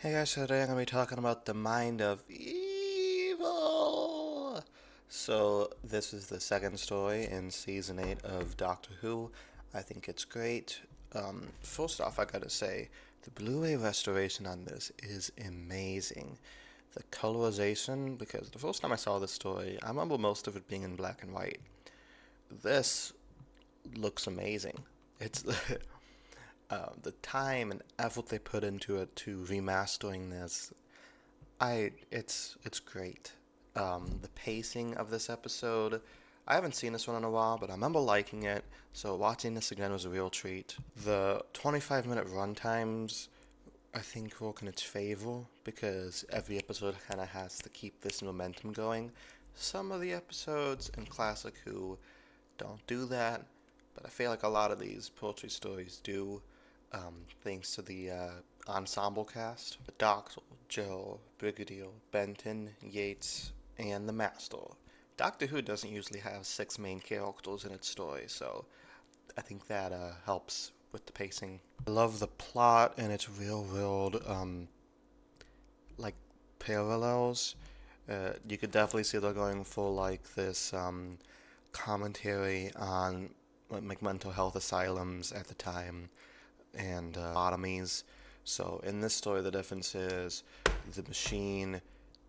Hey guys, so today I'm going to be talking about the mind of evil. So, this is the second story in season 8 of Doctor Who. I think it's great. First off, I gotta say, the Blu ray restoration on this is amazing. The colorization, because the first time I saw this story, I remember most of it being in black and white. This looks amazing. It's the time and effort they put into it to remastering this, it's great. The pacing of this episode, I haven't seen this one in a while, but I remember liking it. So watching this again was a real treat. The 25-minute run times, I think, work in its favor because every episode kind of has to keep this momentum going. Some of the episodes in Classic Who don't do that, but I feel like a lot of these poetry stories do, thanks to the ensemble cast. The Doctor, Joe, Brigadier, Benton, Yates, and the Master. Doctor Who doesn't usually have six main characters in its story, so I think that helps with the pacing. I love the plot and its real world, like, parallels. You could definitely see they're going for, like, this commentary on like mental health asylums at the time and lobotomies. So in this story, the difference is the machine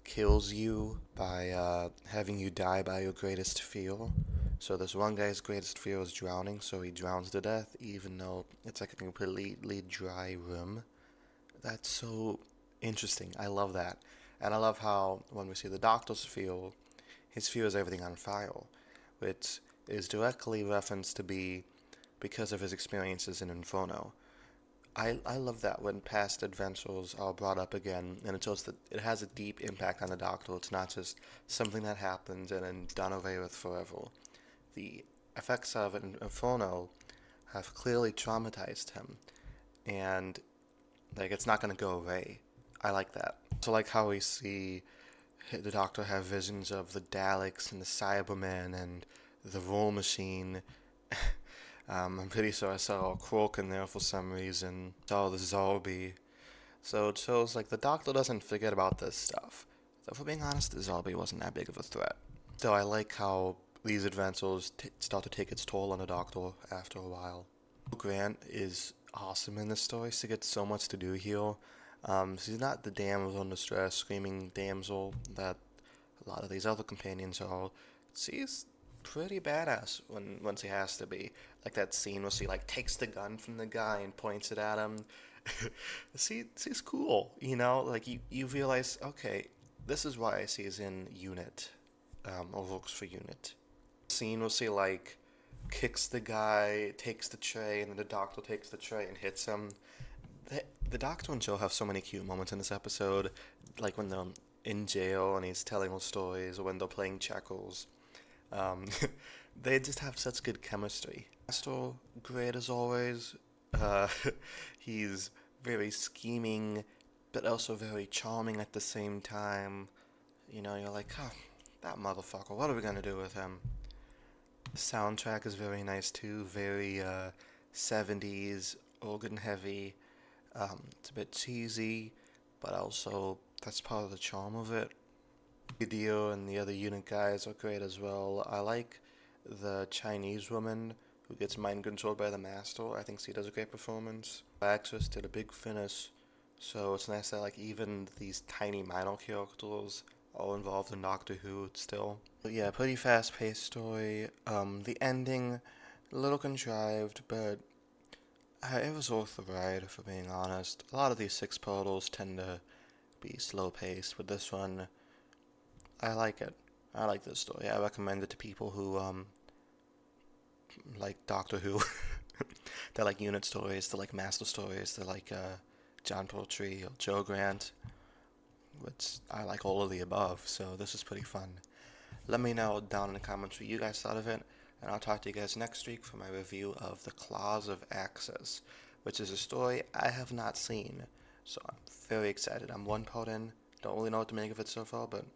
kills you by having you die by your greatest fear. So this one guy's greatest fear is drowning, so he drowns to death, even though it's like a completely dry room. That's so interesting. I love that. And I love how when we see the doctor's fear, his fear is everything on fire, which is directly referenced to be because of his experiences in Inferno. I love that when past adventures are brought up again, and it shows that it has a deep impact on the Doctor. It's not just something that happens and then done away with forever. The effects of it in Inferno have clearly traumatized him, and like it's not gonna go away. I like that. So like how we see the Doctor have visions of the Daleks and the Cybermen and the War Machine. I'm pretty sure I saw a Quark in there for some reason. Saw the Zorby. So it shows like the Doctor doesn't forget about this stuff. So if we're being honest, the Zorby wasn't that big of a threat. So I like how these adventures start to take its toll on the Doctor after a while. Grant is awesome in this story. She gets so much to do here. She's not the damsel in distress, screaming damsel that a lot of these other companions are. She's pretty badass when she has to be. Like that scene where she like takes the gun from the guy and points it at him. She's cool, you know. Like you realize, okay, this is why she's in Unit, or works for Unit. Scene where she like kicks the guy, takes the tray, and then the Doctor takes the tray and hits him. The Doctor and Joe have so many cute moments in this episode, like when they're in jail and he's telling us stories, or when they're playing checkers. Um, they just have such good chemistry. Master, great as always. Uh, he's very scheming, but also very charming at the same time. You know, you're like, oh, that motherfucker, what are we gonna do with him? The soundtrack is very nice too, very 70s, organ heavy. It's a bit cheesy, but also that's part of the charm of it. Dio and the other unit guys are great as well. I like the Chinese woman who gets mind controlled by the master. I think she does a great performance. Actress did a big finish, so it's nice that like even these tiny minor characters all involved in Doctor Who still. But yeah, pretty fast paced story. The ending, a little contrived, but it was worth the ride, for being honest. A lot of these six portals tend to be slow paced, but this one, I like it. I like this story. I recommend it to people who like Doctor Who. They like unit stories, they like master stories, they like John Poultry or Joe Grant. Which I like all of the above, so this is pretty fun. Let me know down in the comments what you guys thought of it, and I'll talk to you guys next week for my review of The Claws of Axis, which is a story I have not seen. So I'm very excited. I'm one part in, don't really know what to make of it so far, but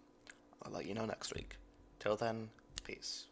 I'll let you know next week. Till then, peace.